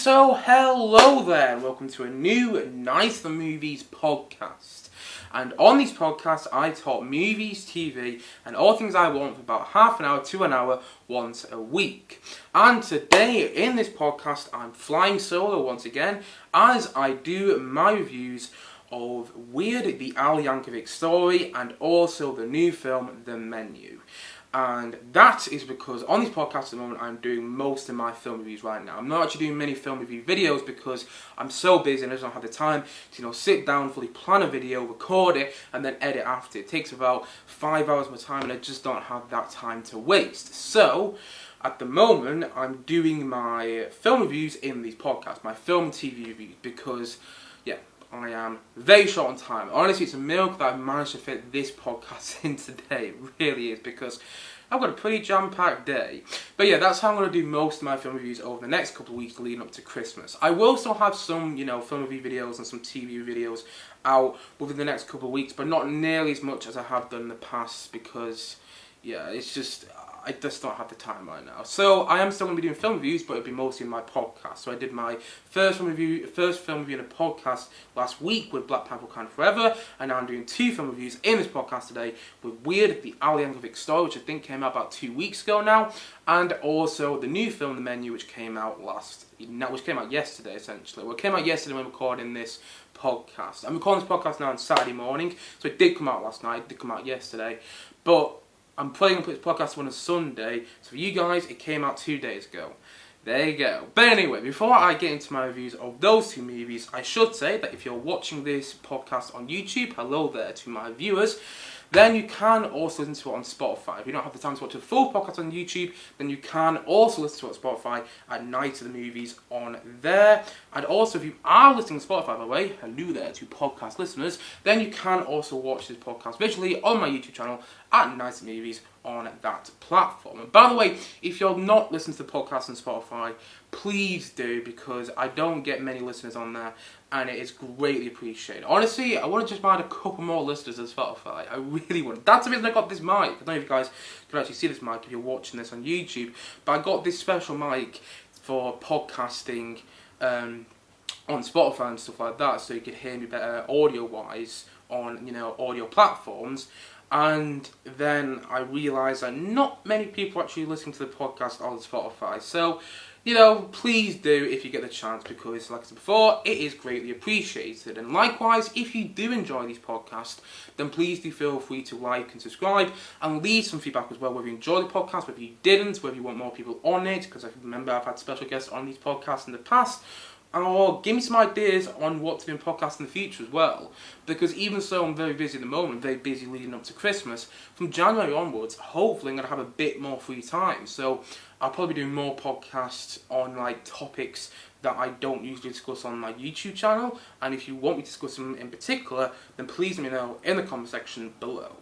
So hello there, and welcome to a new Nice the Movies podcast. And on these podcasts I talk movies, TV and all things I want for about half an hour to an hour once a week. And today in this podcast I'm flying solo once again as I do my reviews of Weird, the Al Yankovic Story and also the new film The Menu. And that is because on this podcast at the moment I'm doing most of my film reviews right now. I'm not actually doing many film review videos because I'm so busy and I just don't have the time to sit down, fully plan a video, record it and then edit after. It takes about 5 hours of my time and I just don't have that time to waste. So at the moment I'm doing my film reviews in these podcasts, my film and TV reviews, because I am very short on time. Honestly, it's a miracle that I've managed to fit this podcast in today. It really is, because I've got a pretty jam-packed day. But yeah, that's how I'm going to do most of my film reviews over the next couple of weeks leading up to Christmas. I will still have some, film review videos and some TV videos out within the next couple of weeks, but not nearly as much as I have done in the past because, it's just I just don't have the time right now. So I am still going to be doing film reviews, but it'll be mostly in my podcast. So I did my first film review in a podcast last week with Black Panther: Wakanda Forever, and now I'm doing 2 film reviews in this podcast today with Weird, the Al Yankovic Story, which I think came out about 2 weeks ago now, and also the new film The Menu, which came out yesterday essentially. Well, it came out yesterday when I'm recording this podcast. I'm recording this podcast now on Saturday morning, so it did come out last night, it did come out yesterday, but I'm putting this podcast on a Sunday, so for you guys, it came out 2 days ago. There you go. But anyway, before I get into my reviews of those 2 movies, I should say that if you're watching this podcast on YouTube, hello there to my viewers, then you can also listen to it on Spotify. If you don't have the time to watch a full podcast on YouTube, then you can also listen to it on Spotify at Night of the Movies on there. And also, if you are listening to Spotify, by the way, hello there to podcast listeners, then you can also watch this podcast visually on my YouTube channel at Night of the Movies on that platform. And by the way, if you're not listening to the podcast on Spotify, please do, because I don't get many listeners on there and it is greatly appreciated. Honestly, I want to just find a couple more listeners on Spotify. I really want. That's the reason I got this mic. I don't know if you guys can actually see this mic if you're watching this on YouTube, but I got this special mic for podcasting on Spotify and stuff like that, so you could hear me better audio-wise on audio platforms. And then I realised that not many people actually listen to the podcast on Spotify. So, please do if you get the chance, because like I said before, it is greatly appreciated. And likewise, if you do enjoy these podcasts, then please do feel free to like and subscribe and leave some feedback as well, whether you enjoy the podcast, whether you didn't, whether you want more people on it, because I remember I've had special guests on these podcasts in the past. Or give me some ideas on what to do in podcasts in the future as well. Because even so, I'm very busy at the moment, very busy leading up to Christmas. From January onwards, hopefully I'm going to have a bit more free time. So I'll probably be doing more podcasts on topics that I don't usually discuss on my YouTube channel. And if you want me to discuss them in particular, then please let me know in the comment section below.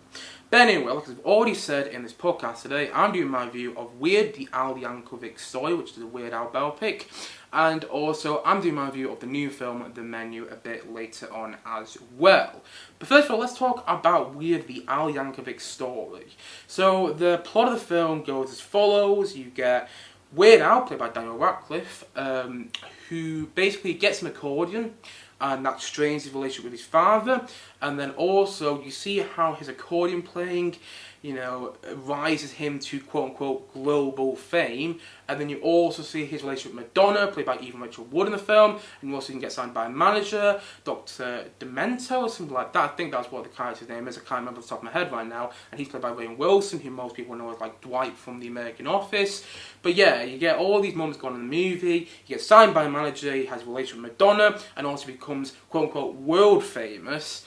But anyway, like I've already said in this podcast today, I'm doing my review of Weird, the Al Yankovic Story, which is a Weird Al biopic. And also, I'm doing my review of the new film, The Menu, a bit later on as well. But first of all, let's talk about Weird, the Al Yankovic Story. So, the plot of the film goes as follows. You get Weird Al, played by Daniel Radcliffe, who basically gets an accordion, and that strains his relationship with his father. And then also, you see how his accordion playing, rises him to quote-unquote global fame. And then you also see his relationship with Madonna, played by Evan Rachel Wood in the film. And you also can get signed by a manager, Dr. Demento or something like that. I think that's what the character's name is. I can't remember off the top of my head right now. And he's played by Rainn Wilson, who most people know as Dwight from The American Office. But yeah, you get all these moments going on in the movie. He gets signed by a manager, he has a relationship with Madonna, and also becomes quote-unquote world famous.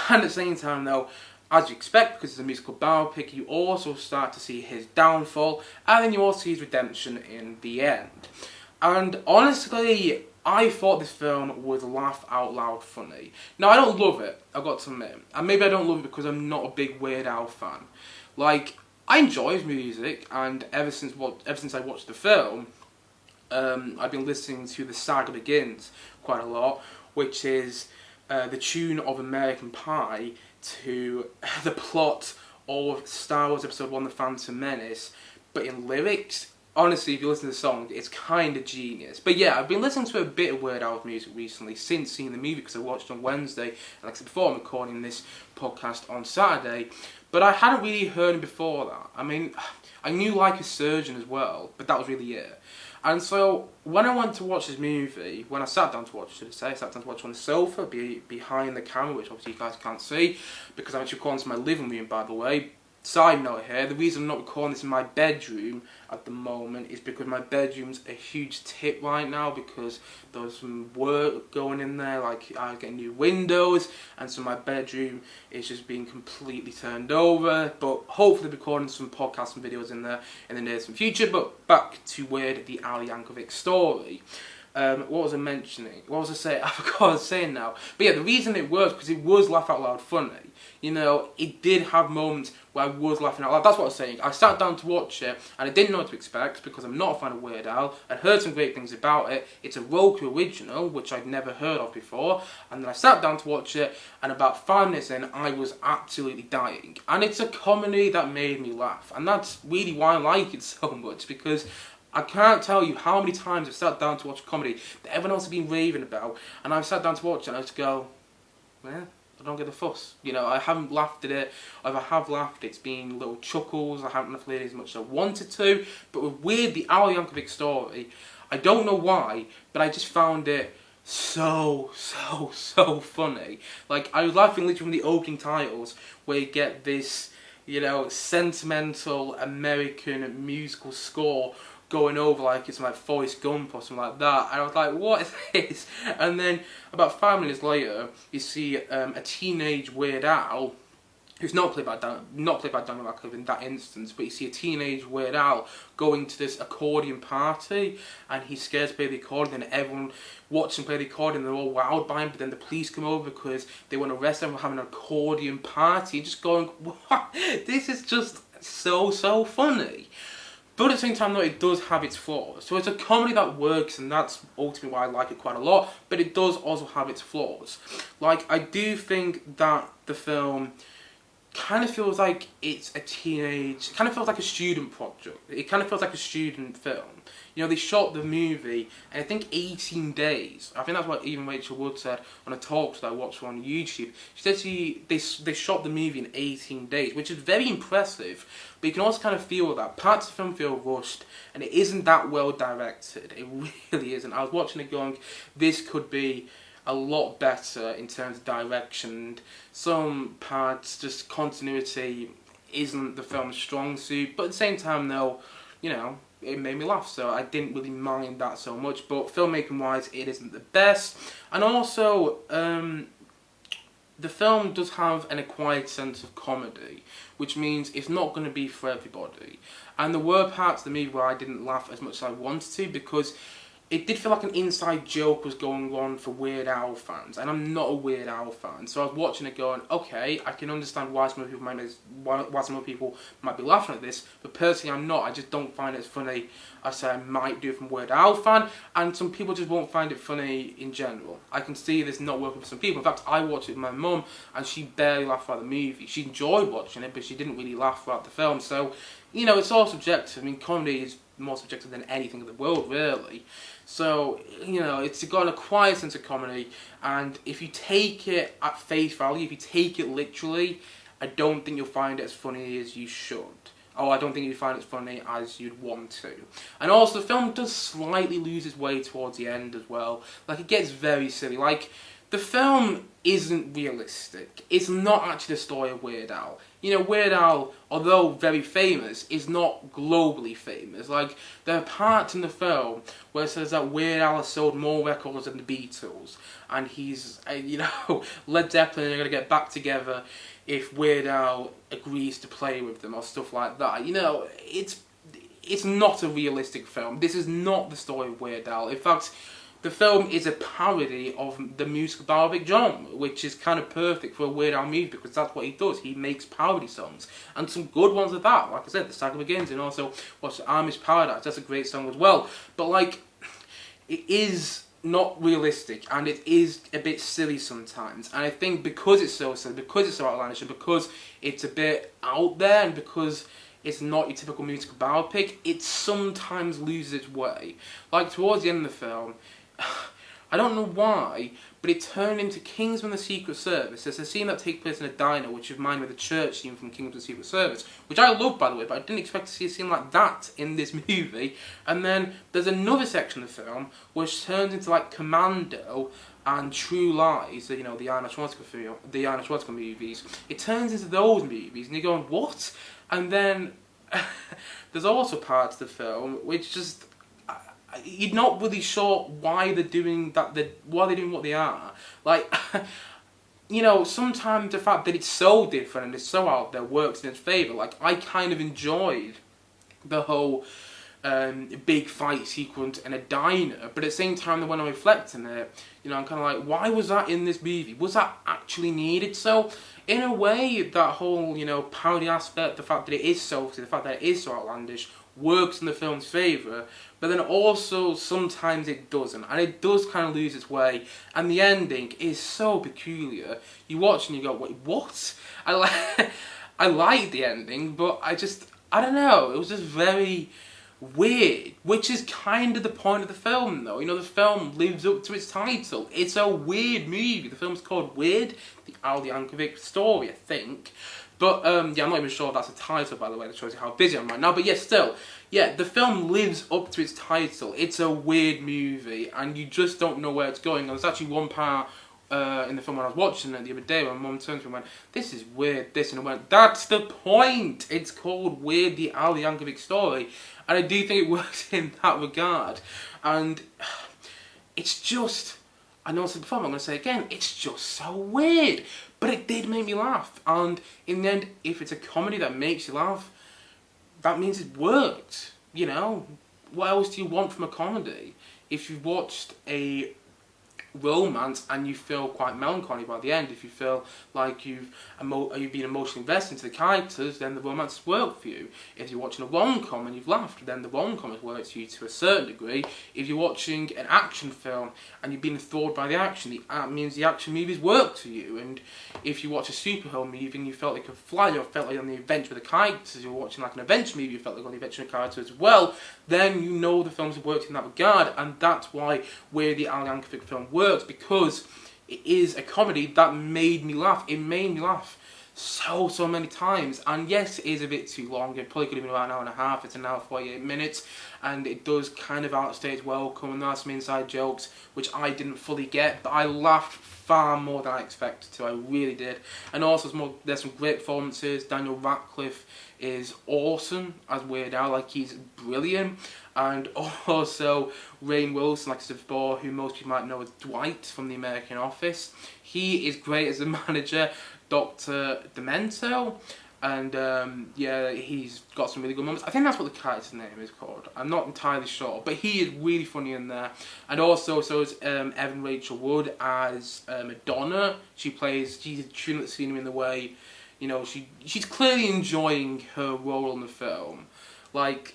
And at the same time though, as you expect, because it's a musical biopic, you also start to see his downfall, and then you also see his redemption in the end. And honestly, I thought this film was laugh out loud funny. Now, I don't love it, I've got to admit. And maybe I don't love it because I'm not a big Weird Al fan. I enjoy his music, and ever since I watched the film, I've been listening to The Saga Begins quite a lot, which is the tune of American Pie to the plot of Star Wars Episode 1, The Phantom Menace, but in lyrics, honestly, if you listen to the song, it's kind of genius. But yeah, I've been listening to a bit of Weird Al's music recently since seeing the movie, because I watched it on Wednesday, and like I said before, I'm recording this podcast on Saturday. But I hadn't really heard him before that. I mean, I knew Like a Surgeon as well, but that was really it. And so, when I went to watch this movie, when I sat down to watch it, should I say, I sat down to watch it on the sofa, behind the camera, which obviously you guys can't see, because I'm actually recording this in my living room, by the way. Side note here, the reason I'm not recording this in my bedroom at the moment is because my bedroom's a huge tip right now, because there's some work going in there, like I was getting new windows, and so my bedroom is just being completely turned over. But hopefully recording some podcasts and videos in there in the near future. But back to Weird, the Al Yankovic story. What was I mentioning? What was I saying? I forgot what I was saying now. But yeah, the reason it worked, because it was laugh out loud funny. You know, it did have moments where I was laughing out loud. That's what I was saying. I sat down to watch it, and I didn't know what to expect, because I'm not a fan of Weird Al. I'd heard some great things about it. It's a Roku original, which I'd never heard of before. And then I sat down to watch it, and about 5 minutes in, I was absolutely dying. And it's a comedy that made me laugh. And that's really why I like it so much, because I can't tell you how many times I've sat down to watch a comedy that everyone else has been raving about, and I've sat down to watch it and I just go, well, I don't get the fuss. You know, I haven't laughed at it. If I have laughed, it's been little chuckles. I haven't laughed at it as much as I wanted to. But with Weird, the Al Yankovic story, I don't know why, but I just found it so funny. Like, I was laughing literally from the opening titles, where you get this, you know, sentimental American musical score going over like it's like Forrest Gump or something like that. And I was like, what is this? And then about 5 minutes later, you see a teenage Weird Al, who's not played by Daniel Radcliffe in that instance, but you see a teenage Weird Al going to this accordion party, and he's scared to play the accordion, and everyone watching him play the accordion, they're all wowed by him, but then the police come over because they want to arrest him for having an accordion party, and just going, what? This is just so funny. But at the same time, though, it does have its flaws. So it's a comedy that works, and that's ultimately why I like it quite a lot, but it does also have its flaws. Like, I do think that the film kind of feels like it's a teenage, kind of feels like a student project. It kind of feels like a student film. You know, they shot the movie in, I think, 18 days. I think that's what even Rachel Wood said on a talk that I watched on YouTube. She said they shot the movie in 18 days, which is very impressive. But you can also kind of feel that parts of the film feel rushed, and it isn't that well directed. It really isn't. I was watching it going, this could be a lot better in terms of direction. Some parts, just continuity isn't the film's strong suit, but at the same time though, you know, it made me laugh, so I didn't really mind that so much. But filmmaking wise, it isn't the best. And also, the film does have an acquired sense of comedy, which means it's not going to be for everybody. And there were parts of the movie where I didn't laugh as much as I wanted to, because it did feel like an inside joke was going on for Weird Al fans, and I'm not a Weird Al fan, so I was watching it going, okay, I can understand why some people might be laughing at this, but personally I'm not. I just don't find it as funny as I might do from Weird Al fan, and some people just won't find it funny in general. I can see this not working for some people. In fact, I watched it with my mum, and she barely laughed throughout the movie. She enjoyed watching it, but she didn't really laugh throughout the film, so, you know, it's all subjective. I mean, comedy is more subjective than anything in the world, really. So, you know, it's got an acquired sense of comedy, and if you take it at face value, if you take it literally, I don't think you'll find it as funny as you should. Oh, I don't think you'd find it as funny as you'd want to. And also, the film does slightly lose its way towards the end as well. Like, it gets very silly. Like, the film isn't realistic. It's not actually the story of Weird Al. You know, Weird Al, although very famous, is not globally famous. Like, there are parts in the film where it says that Weird Al has sold more records than the Beatles, and he's, you know, Led Zeppelin are going to get back together if Weird Al agrees to play with them, or stuff like that. You know, it's not a realistic film. This is not the story of Weird Al. In fact, the film is a parody of the musical biopic genre, which is kind of perfect for a Weird Al movie, because that's what he does. He makes parody songs, and some good ones of that. Like I said, The Saga Begins, and also what's Amish Paradise. That's a great song as well. But like, it is not realistic, and it is a bit silly sometimes. And I think because it's so silly, because it's so outlandish, and because it's a bit out there, and because it's not your typical musical biopic, it sometimes loses its way. Like towards the end of the film, I don't know why, but it turned into Kingsman: The Secret Service. There's a scene that takes place in a diner, which reminds me of the church scene from Kingsman: The Secret Service, which I love, by the way, but I didn't expect to see a scene like that in this movie. And then there's another section of the film which turns into like Commando and True Lies, the Arnold Schwarzenegger movies. It turns into those movies, and you're going, what? And then there's also parts of the film which just, you're not really sure why they're doing that. Why they're doing what they are. Like, sometimes the fact that it's so different and it's so out there works in its favour. Like, I kind of enjoyed the whole big fight sequence in a diner, but at the same time, when I reflect on it, I'm kind of like, why was that in this movie? Was that actually needed? So, in a way, that whole, parody aspect, the fact that it is so, the fact that it is so outlandish, works in the film's favour, but then also sometimes it doesn't, and it does kind of lose its way, and the ending is so peculiar. You watch and you go, wait, what? I like the ending, but I don't know, it was just very weird, which is kind of the point of the film, though. The film lives up to its title. It's a weird movie. The film's called Weird, the Yankovic story, I think. But, I'm not even sure if that's a title, by the way, that shows you how busy I'm right now. But still, the film lives up to its title. It's a weird movie, and you just don't know where it's going. And there's actually one part in the film when I was watching it the other day, when my mum turned to me and went, this is weird, this, and I went, that's the point! It's called Weird, the Yankovic story. And I do think it works in that regard. And it's just, I know I said before, I'm going to say it again, it's just so weird. But it did make me laugh. And in the end, if it's a comedy that makes you laugh, that means it worked. What else do you want from a comedy? If you've watched a romance and you feel quite melancholy by the end, if you feel like you've been emotionally invested into the characters, then the romance has worked for you. If you're watching a rom-com and you've laughed, then the rom-com has worked for you to a certain degree. If you're watching an action film and you've been enthralled by the action, that means the action movies worked for you. And if you watch a superhero movie and you felt like a flyer, or felt like on the adventure with the characters, you're watching like an adventure movie, you felt like on the adventure with the characters as well, then the films have worked in that regard. And that's why We're the Yankovic film works, because it is a comedy that made me laugh. It made me laugh so many times. And yes, it is a bit too long. It probably could have been about an hour and a half. It's an hour 48 minutes, and it does kind of outstay its welcome, and there are some inside jokes which I didn't fully get, but I laughed far more than I expected to. I really did. And also there's some great performances. Daniel Radcliffe is awesome as Weird Al, like he's brilliant. And also Rainn Wilson, like I said before, who most people might know as Dwight from The American Office. He is great as the manager, Dr. Demento. And he's got some really good moments. I think that's what the character's name is called. I'm not entirely sure, but he is really funny in there. And also, so is Evan Rachel Wood as Madonna. She's tuning the scenery in the way, she's clearly enjoying her role in the film. Like,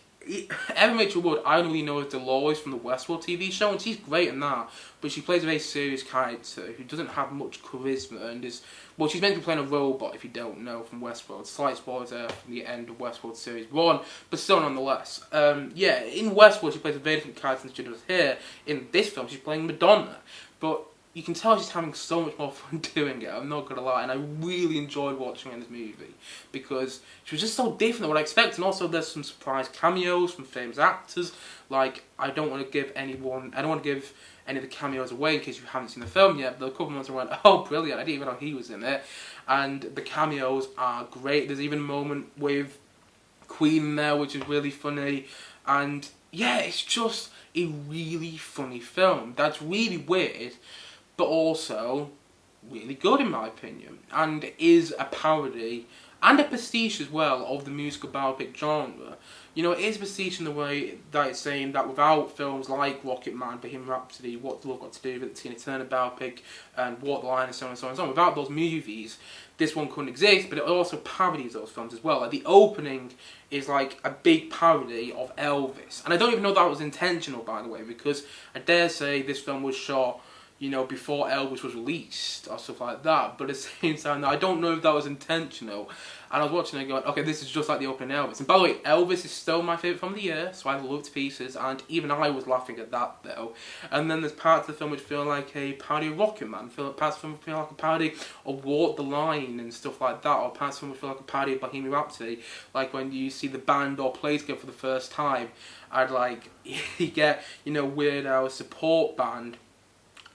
Evan Rachel Wood, I only know as Dolores from the Westworld TV show, and she's great in that, but she plays a very serious character who doesn't have much charisma, and she's meant to be playing a robot, if you don't know, from Westworld. Slight spoilers there from the end of Westworld Series 1, but still nonetheless. In Westworld she plays a very different character than she does here. In this film she's playing Madonna, but you can tell she's having so much more fun doing it, I'm not gonna lie, and I really enjoyed watching her in this movie, because she was just so different than what I expected, and also there's some surprise cameos from famous actors. Like, I don't want to give any of the cameos away in case you haven't seen the film yet, but a couple of months I went, oh brilliant, I didn't even know he was in it, and the cameos are great. There's even a moment with Queen in there which is really funny, and it's just a really funny film that's really weird, but also really good in my opinion, and is a parody and a pastiche as well of the musical biopic genre. It is a pastiche in the way that it's saying that without films like Rocket Man, Bohemian Rhapsody, What the Love Got to Do with the Tina Turner biopic, and Walk the Line, and so on and so on and so on, without those movies, this one couldn't exist, but it also parodies those films as well. Like, the opening is like a big parody of Elvis, and I don't even know that was intentional, by the way, because I dare say this film was shot you know, before Elvis was released or stuff like that. But at the same time, I don't know if that was intentional. And I was watching it going, okay, this is just like the opening Elvis. And by the way, Elvis is still my favourite film of the year, so I love it to pieces, and even I was laughing at that though. And then there's parts of the film which feel like a parody of Rocket Man, parts of the film feel like a parody of Walk the Line and stuff like that, or parts of the film feel like a parody of Bohemian Rhapsody, like when you see the band all play together for the first time. I'd like, you get, you know, Weird Al's support band,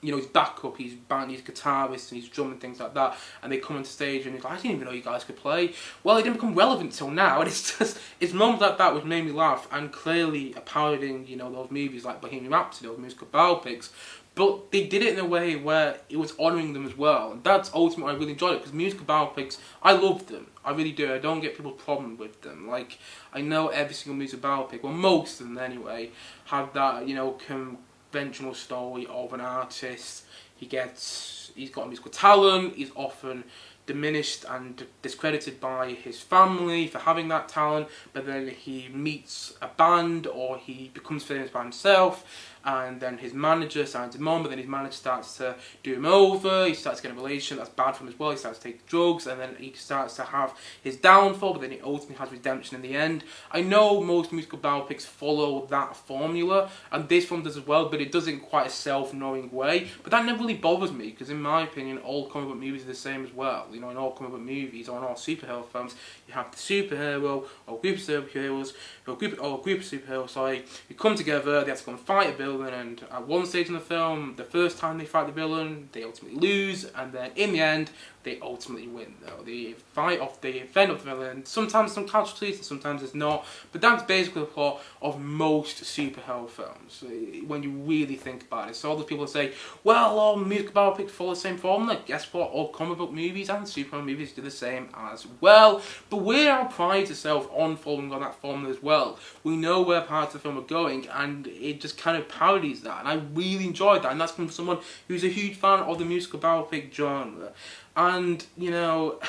you know, his backup, his band, his guitarist and his drum and things like that, and they come on stage and he's like, I didn't even know you guys could play. Well, it didn't become relevant till now, and it's just, it's moments like that which made me laugh, and clearly parodying, you know, those movies like Bohemian Rhapsody, those musical biopics, but they did it in a way where it was honouring them as well, and that's ultimately why I really enjoyed it, because musical biopics, I love them, I really do. I don't get people's problem with them. Like, I know every single musical biopic, well most of them anyway, have that, you know, conventional story of an artist. He's got musical talent, he's often diminished and discredited by his family for having that talent, but then he meets a band or he becomes famous by himself, and then his manager signs him on, but then his manager starts to do him over, he starts getting a relation that's bad for him as well, he starts to take drugs, and then he starts to have his downfall, but then he ultimately has redemption in the end. I know most musical biopics follow that formula, and this one does as well, but it does it in quite a self-knowing way, but that never really bothers me, because in my opinion, all comic book movies are the same as well. You know, in all comic book movies or in all superhero films, you have the superhero or group of superheroes, or a group of superheroes, who come together, they have to go and fight a villain, and at one stage in the film, the first time they fight the villain, they ultimately lose, and then in the end, they ultimately win though. They fend off the villain, sometimes some casualties, and sometimes it's not, but that's basically the plot of most superhero films, when you really think about it. So all the people say, well, all musical biopics follow the same formula. Guess what? All comic book movies and superhero movies do the same as well. But Weird Al prides itself on following on that formula as well. We know where parts of the film are going, and it just kind of parodies that, and I really enjoyed that, and that's coming from someone who's a huge fan of the musical biopic genre. And, you know,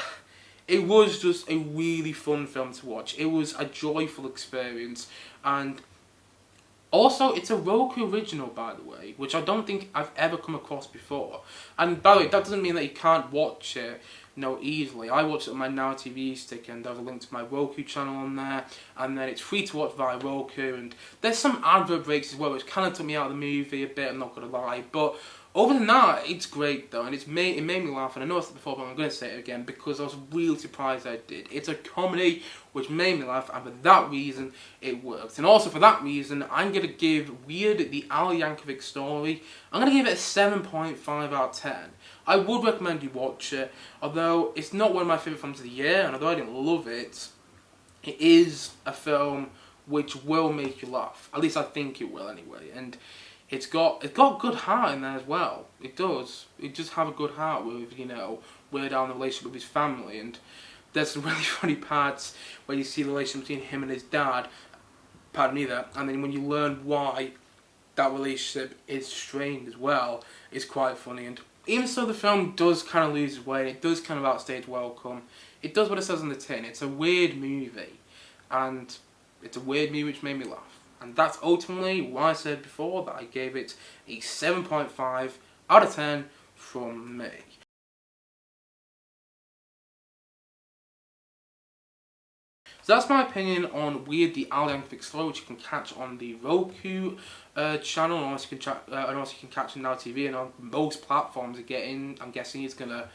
it was just a really fun film to watch. It was a joyful experience, and also, it's a Roku original, by the way, which I don't think I've ever come across before. And by the way, that doesn't mean that you can't watch it, you know, easily. I watched it on my Now TV stick, and there's a link to my Roku channel on there, and then it's free to watch via Roku, and there's some advert breaks as well, which kind of took me out of the movie a bit, I'm not going to lie, but other than that, it's great though, and it made me laugh, and I know I said it before, but I'm going to say it again, because I was really surprised I did. It's a comedy which made me laugh, and for that reason, it works. And also for that reason, I'm going to give Weird the Al Yankovic story, I'm going to give it a 7.5 out of 10. I would recommend you watch it, although it's not one of my favourite films of the year, and although I didn't love it, it is a film which will make you laugh. At least I think it will anyway, and it's got good heart in there as well. It does. It does have a good heart with, you know, Weird Al and the relationship with his family, and there's some really funny parts where you see the relationship between him and his dad, pardon me there, and then when you learn why that relationship is strained as well, it's quite funny. And even so, the film does kind of lose its way, and it does kind of outstay its welcome. It does what it says on the tin. It's a weird movie, and it's a weird movie which made me laugh. And that's ultimately why I said before that I gave it a 7.5 out of 10 from me. So that's my opinion on Weird the Al Yankovic story, which you can catch on the Roku channel, and also you can catch on Now TV and on most platforms. I'm guessing he's gonna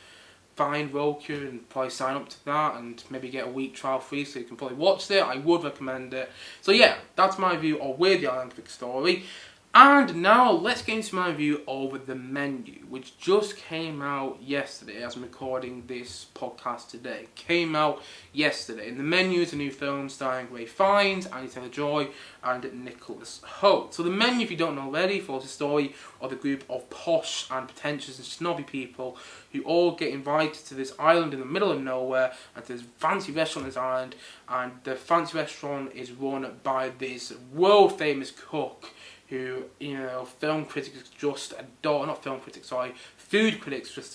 find Roku and probably sign up to that and maybe get a week trial free, so you can probably watch it. I would recommend it. So yeah, that's my view of Weird the Al Yankovic story. And now let's get into my review of The Menu, which just came out yesterday as I'm recording this podcast today. Came out yesterday. And The Menu is a new film starring Ray Fiennes, Anya Taylor-Joy, and Nicholas Hoult. So The Menu, if you don't know already, follows the story of a group of posh and pretentious and snobby people who all get invited to this island in the middle of nowhere, and to this fancy restaurant on this island, and the fancy restaurant is run by this world-famous cook who, you know, food critics just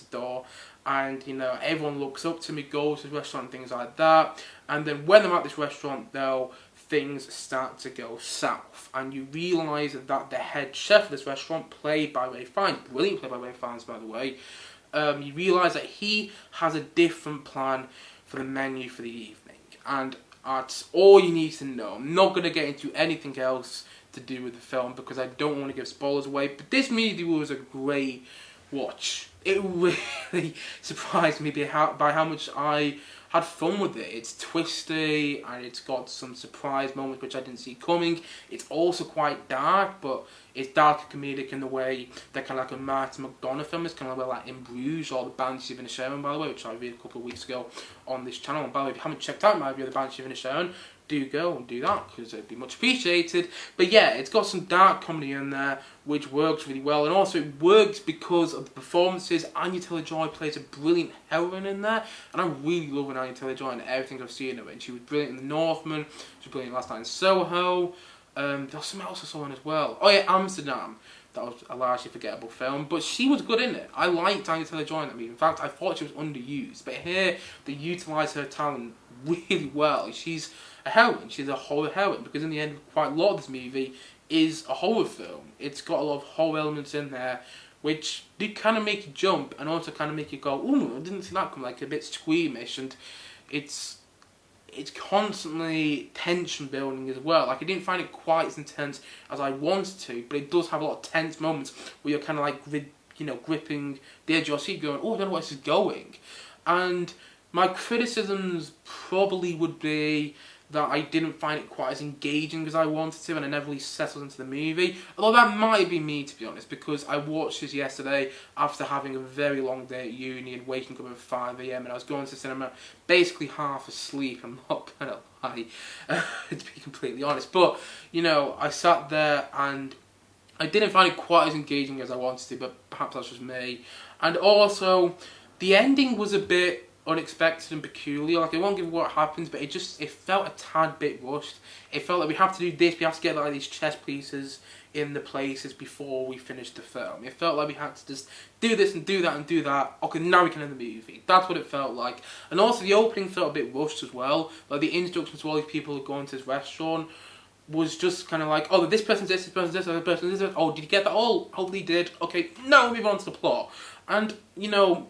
adore, and, you know, everyone looks up to him, goes to the restaurant and things like that, and then when they're at this restaurant, they'll things start to go south, and you realise that the head chef of this restaurant, played by Ray Fiennes, brilliant played by Ray Fiennes by the way, you realise that he has a different plan for the menu for the evening, and that's all you need to know. I'm not going to get into anything else to do with the film because I don't want to give spoilers away, but this movie was a great watch. It really surprised me by how much I had fun with it. It's twisty and it's got some surprise moments which I didn't see coming. It's also quite dark, but it's dark and comedic in the way that kind of like a Martin McDonagh film is, kind of like In Bruges or The Banshee of Inisherin, by the way, which I read a couple of weeks ago on this channel. And by the way, if you haven't checked out my review of The Banshee of Inisherin, do go and do that because it'd be much appreciated. But yeah, it's got some dark comedy in there which works really well, and also it works because of the performances. Anya Taylor-Joy plays a brilliant heroine in there, and I'm really loving Anya Taylor-Joy and everything I've seen of it. And she was brilliant in The Northman, she was brilliant last night in Soho. There was something else I saw in as well. Oh yeah, Amsterdam. That was a largely forgettable film, but she was good in it. I liked Anya Taylor-Joy in that movie. In fact, I thought she was underused, but here they utilise her talent really well. She's a heroine. She's a horror heroine, because in the end, quite a lot of this movie is a horror film. It's got a lot of horror elements in there, which do kind of make you jump, and also kind of make you go, ooh, I didn't see that come, like a bit squeamish, and it's constantly tension building as well. Like, I didn't find it quite as intense as I wanted to, but it does have a lot of tense moments where you're kind of like, gripping the edge of your seat going, oh, I don't know where this is going. And my criticisms probably would be that I didn't find it quite as engaging as I wanted to, and I never really settled into the movie. Although that might be me, to be honest, because I watched this yesterday after having a very long day at uni and waking up at 5 AM, and I was going to the cinema basically half asleep, I'm not gonna lie, to be completely honest. But, you know, I sat there and I didn't find it quite as engaging as I wanted to, but perhaps that's just me. And also, the ending was a bit unexpected and peculiar. Like, I won't give what happens, but it felt a tad bit rushed. It felt like we have to do this, we have to get like these chess pieces in the places before we finish the film. It felt like we had to just do this and do that and do that. Okay, now we can end the movie. That's what it felt like. And also the opening felt a bit rushed as well. Like, the introductions to all these people who go into this restaurant was just kind of like, oh, this person's this person's this, other person's this. Oh, did you get that? Oh, hopefully you did. Okay, now we'll move on to the plot. And, you know,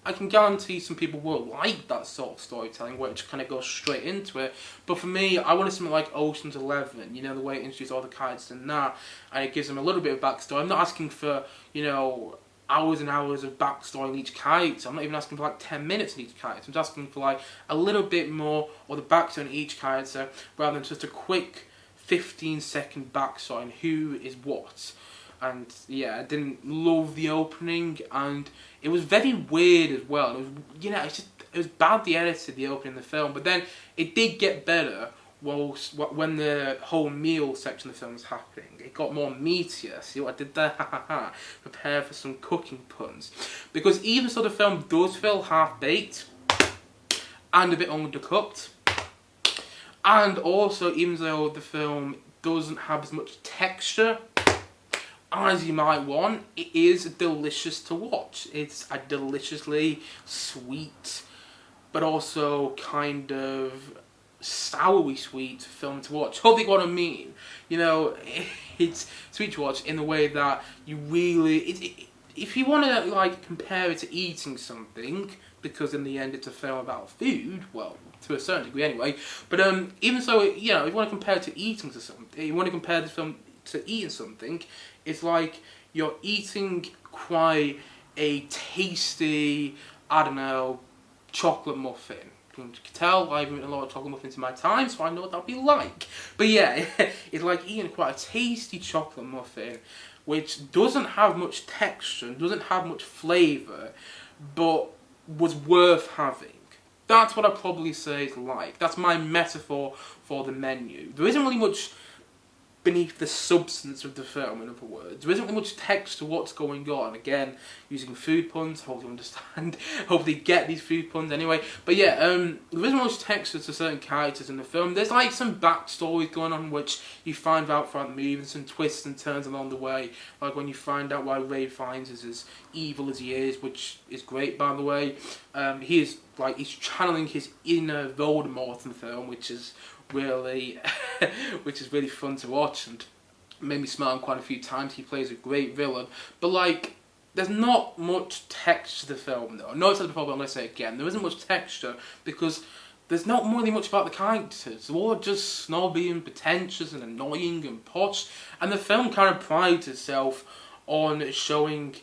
I can guarantee some people will like that sort of storytelling where it just kind of goes straight into it. But for me, I wanted something like Ocean's 11, you know, the way it introduces all the characters and that, and it gives them a little bit of backstory. I'm not asking for, you know, hours and hours of backstory in each character. I'm not even asking for like 10 minutes in each character. I'm just asking for like a little bit more of the backstory in each character rather than just a quick 15-second backstory on who is what. And yeah, I didn't love the opening, and it was very weird as well. It was, you know, it was badly edited, the opening of the film, but then it did get better when the whole meal section of the film was happening. It got more meatier. See what I did there? Prepare for some cooking puns. Because even so, the film does feel half-baked and a bit undercooked. And also, even though the film doesn't have as much texture as you might want, it is delicious to watch. It's a deliciously sweet, but also kind of soury sweet film to watch. Hope you get what I mean. You know, it's sweet to watch in the way that you really, if you want to like compare it to eating something, because in the end it's a film about food, well, to a certain degree anyway, but even so, you know, if you want to compare it to eating to something, you want to compare this film to eating something, it's like you're eating quite a tasty, I don't know, chocolate muffin. You can tell I've eaten a lot of chocolate muffins in my time, so I know what that'll be like. But yeah, it's like eating quite a tasty chocolate muffin, which doesn't have much texture, doesn't have much flavour, but was worth having. That's what I'd probably say it's like. That's my metaphor for the menu. There isn't really much beneath the substance of the film, in other words. There isn't really much text to what's going on. Again, using food puns, hope you understand, hopefully get these food puns anyway. But yeah, there isn't much text to certain characters in the film. There's like some backstory going on which you find out throughout the movie, and some twists and turns along the way. Like when you find out why Ray Fiennes is as evil as he is, which is great by the way. He is like, he's channeling his inner Voldemort in the film, which is really, which is really fun to watch and made me smile quite a few times. He plays a great villain, but like, there's not much texture to the film though. I know I said it before, but I'm going to say it again. There isn't much texture because there's not really much about the characters. They're all just snobby and pretentious and annoying and posh. And the film kind of prides itself on showing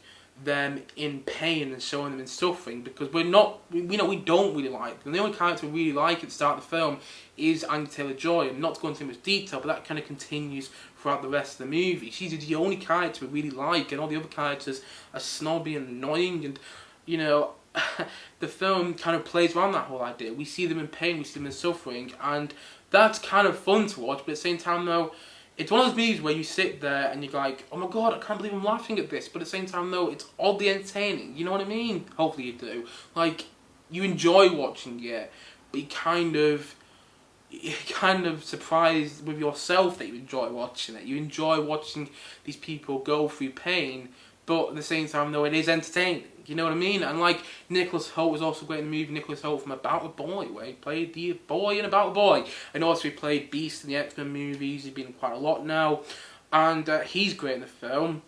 them in pain and showing them in suffering, because we don't really like them. The only character we really like at the start of the film is Anya Taylor-Joy, and not to go into too much detail, but that kind of continues throughout the rest of the movie. She's the only character we really like, and all the other characters are snobby and annoying, and you know, the film kind of plays around that whole idea. We see them in pain, we see them in suffering, and that's kind of fun to watch, but at the same time though, it's one of those movies where you sit there and you're like, oh my god, I can't believe I'm laughing at this. But at the same time, though, it's oddly entertaining. You know what I mean? Hopefully you do. Like, you enjoy watching it, but you're kind of surprised with yourself that you enjoy watching it. You enjoy watching these people go through pain, but at the same time, though, it is entertaining. You know what I mean? And like, Nicholas Hoult was also great in the movie. Nicholas Hoult from About a Boy, where he played the boy in About a Boy. And also he played Beast in the X-Men movies. He's been in quite a lot now. And he's great in the film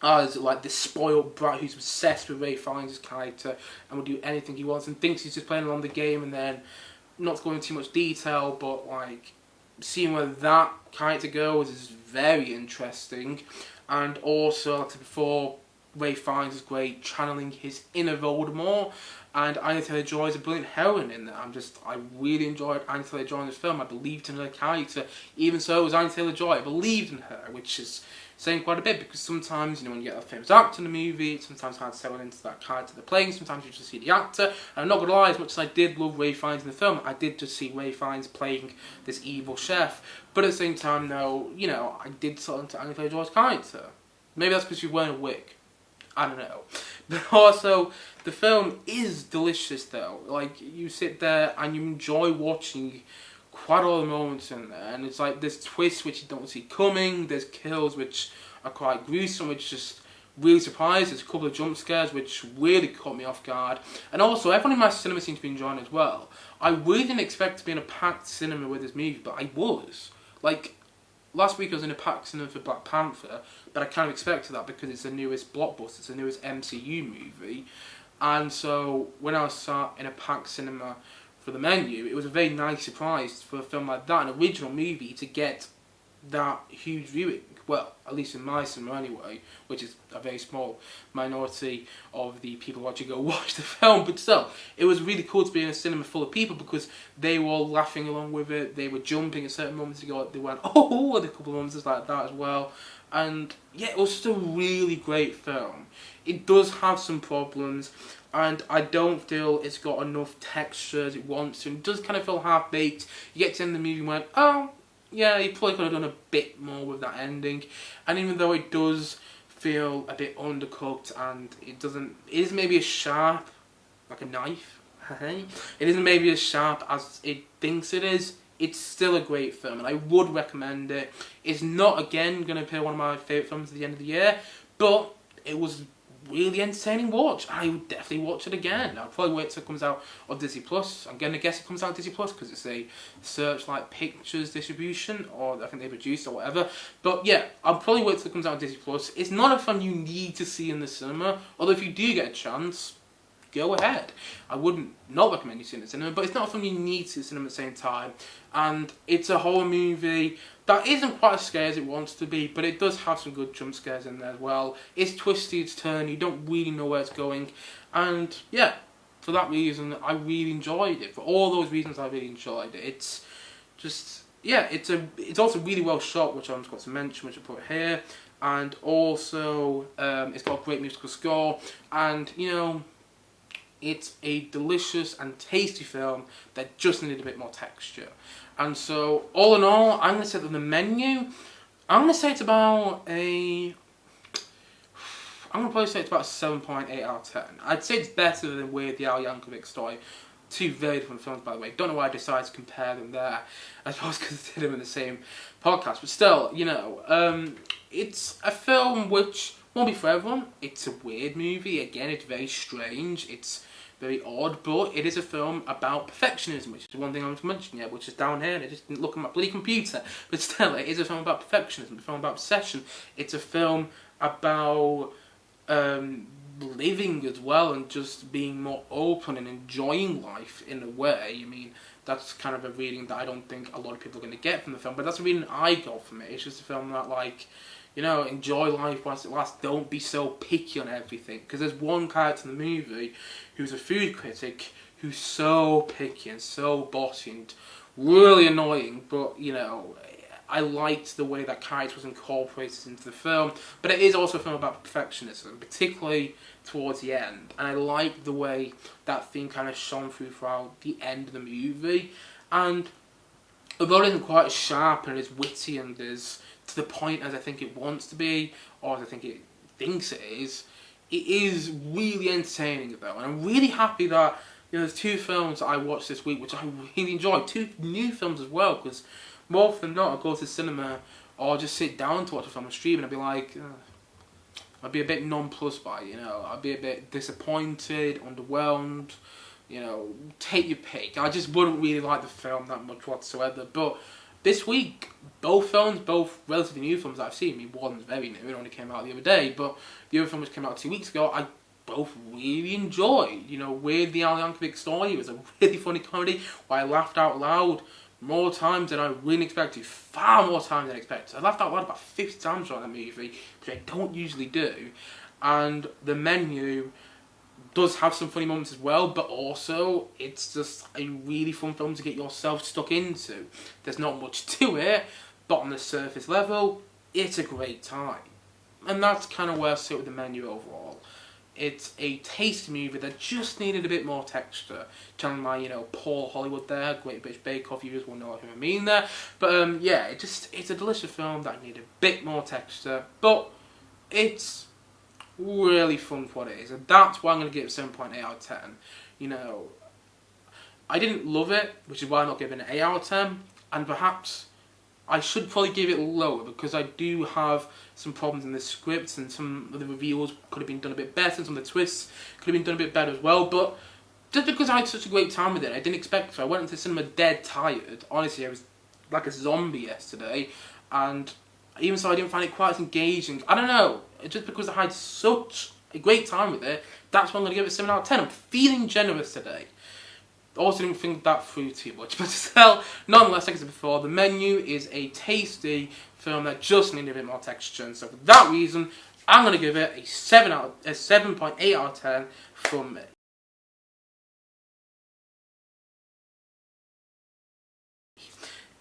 as like this spoiled brat who's obsessed with Ray Fiennes' character and will do anything he wants and thinks he's just playing along the game. And then, not to go into too much detail, but like, seeing where that character goes is very interesting. And also, like I said before, Ray Fiennes is great, channeling his inner Voldemort, and Anya Taylor-Joy is a brilliant heroine in that. I really enjoyed Anya Taylor-Joy in this film. I believed in her character, even so it was Anya Taylor-Joy. I believed in her, which is saying quite a bit, because sometimes, you know, when you get a famous actor in a movie, it's sometimes hard to settle into that character they're playing. Sometimes you just see the actor, and I'm not going to lie, as much as I did love Ray Fiennes in the film, I did just see Ray Fiennes playing this evil chef. But at the same time, though, you know, I did settle into Anya Taylor-Joy's character. Maybe that's because she was wearing a wig. I don't know. But also, the film is delicious though. Like, you sit there and you enjoy watching quite a lot of moments in there. And it's like, there's twists which you don't see coming. There's kills which are quite gruesome, which just really surprised. There's a couple of jump scares which really caught me off guard. And also, everyone in my cinema seemed to be enjoying it as well. I really didn't expect to be in a packed cinema with this movie, but I was. Like, last week I was in a packed cinema for Black Panther, but I kind of expected that because it's the newest blockbuster, it's the newest MCU movie. And so when I was sat in a packed cinema for The Menu, it was a very nice surprise for a film like that, an original movie, to get that huge viewing. Well, at least in my cinema anyway, which is a very small minority of the people who actually go watch the film, but still, it was really cool to be in a cinema full of people because they were all laughing along with it, they were jumping at certain moments ago, they went, oh, and a couple of moments like that as well. And yeah, it was just a really great film. It does have some problems, and I don't feel it's got enough texture as it wants to. It does kind of feel half-baked. You get to the end of the movie and went, oh, yeah, you probably could have done a bit more with that ending. And even though it does feel a bit undercooked and it is maybe as sharp, like a knife, it isn't maybe as sharp as it thinks it is, it's still a great film and I would recommend it. It's not, again, going to appear one of my favourite films at the end of the year, but it was really entertaining watch. I would definitely watch it again. I'll probably wait till it comes out on Disney Plus. I'm going to guess it comes out on Disney Plus because it's a Searchlight Pictures distribution, or I think they produced or whatever. But yeah, I'll probably wait till it comes out on Disney Plus. It's not a film you need to see in the cinema, although if you do get a chance, go ahead. I wouldn't not recommend you see it in the cinema, but it's not a film you need to see in the cinema at the same time. And it's a horror movie that isn't quite as scary as it wants to be, but it does have some good jump scares in there as well. It's twisty, it's turny, you don't really know where it's going. And yeah, for that reason, I really enjoyed it. For all those reasons, I really enjoyed it. It's just, yeah, it's also really well shot, which I've got to mention, which I put here. And also, it's got a great musical score. And, you know, it's a delicious and tasty film that just needed a bit more texture. And so, all in all, I'm going to say that The Menu, I'm going to say it's about a 7.8 out of 10. I'd say it's better than Weird the Al Yankovic Story. Two very different films, by the way. Don't know why I decided to compare them there. I suppose because I did them in the same podcast. But still, you know, it's a film which won't be for everyone. It's a weird movie. Again, it's very strange. It's very odd, but it is a film about perfectionism, which is one thing I was mentioning yet, which is down here, and I just didn't look at my bloody computer. But still, it is a film about perfectionism, a film about obsession. It's a film about living as well, and just being more open and enjoying life in a way. I mean, that's kind of a reading that I don't think a lot of people are going to get from the film, but that's a reading I got from it. It's just a film that, like, you know, enjoy life whilst it lasts. Don't be so picky on everything. Because there's one character in the movie who's a food critic who's so picky and so bossy and really annoying. But, you know, I liked the way that character was incorporated into the film. But it is also a film about perfectionism, particularly towards the end. And I liked the way that theme kind of shone throughout the end of the movie. And although it isn't quite as sharp and as witty and as to the point as I think it wants to be, or as I think it thinks it is really entertaining though. And I'm really happy that, you know, there's two films that I watched this week which I really enjoyed. Two new films as well, because more often than not I'll go to the cinema or just sit down to watch a film on stream and I'll be like, I'd be a bit nonplussed by it, you know. I'd be a bit disappointed, underwhelmed, you know, take your pick. I just wouldn't really like the film that much whatsoever. But this week, both films, both relatively new films that I've seen, I mean, one's very new, it only came out the other day, but the other film which came out 2 weeks ago, I both really enjoyed. You know, with the Yankovic story, it was a really funny comedy where I laughed out loud more times than I really expected, far more times than I expected. I laughed out loud about 50 times during that movie, which I don't usually do. And The Menu does have some funny moments as well, but also it's just a really fun film to get yourself stuck into. There's not much to it, but on the surface level, it's a great time. And that's kind of where I sit with The Menu overall. It's a tasty movie that just needed a bit more texture. Channeling my, you know, Paul Hollywood there, Great British Bake Off, viewers will know who I mean there. But yeah, it's a delicious film that needed a bit more texture, but it's really fun for what it is, and that's why I'm going to give it 7.8 out of 10. You know, I didn't love it, which is why I'm not giving it 8 out of 10, and perhaps I should probably give it lower, because I do have some problems in the script, and some of the reveals could have been done a bit better, and some of the twists could have been done a bit better as well. But just because I had such a great time with it, I didn't expect it. So I went into the cinema dead tired. Honestly, I was like a zombie yesterday, and even so I didn't find it quite as engaging. I don't know, just because I had such a great time with it, that's why I'm going to give it 7 out of 10. I'm feeling generous today. Also didn't think that through too much, but still, nonetheless, like I said before, The Menu is a tasty film that just needed a bit more texture, and so for that reason, I'm going to give it a 7.8 out of 10 from me.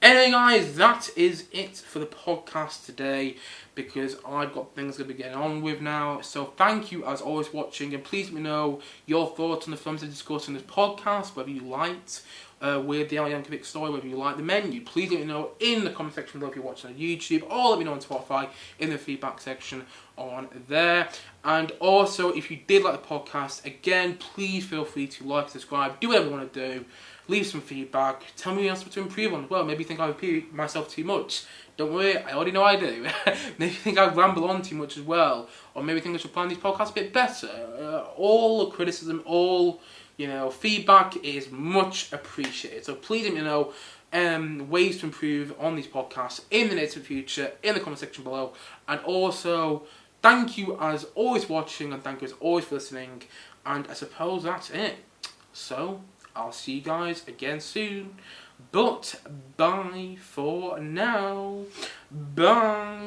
Anyway guys, that is it for the podcast today, because I've got things to be getting on with now. So thank you as always for watching, and please let me know your thoughts on the films I discussed in this podcast, whether you liked with the Yankovic story, whether you like The Menu. Please let me know in the comment section below if you're watching on YouTube, or let me know on Spotify in the feedback section on there. And also, if you did like the podcast, again, please feel free to like, subscribe, do whatever you want to do. Leave some feedback. Tell me what else to improve on as well. Maybe you think I repeat myself too much. Don't worry, I already know I do. Maybe you think I ramble on too much as well. Or maybe you think I should plan these podcasts a bit better. All criticism, all, you know, feedback is much appreciated. So please let me know ways to improve on these podcasts in the near future in the comment section below. And also, thank you as always for watching, and thank you as always for listening. And I suppose that's it. So I'll see you guys again soon. But bye for now. Bye.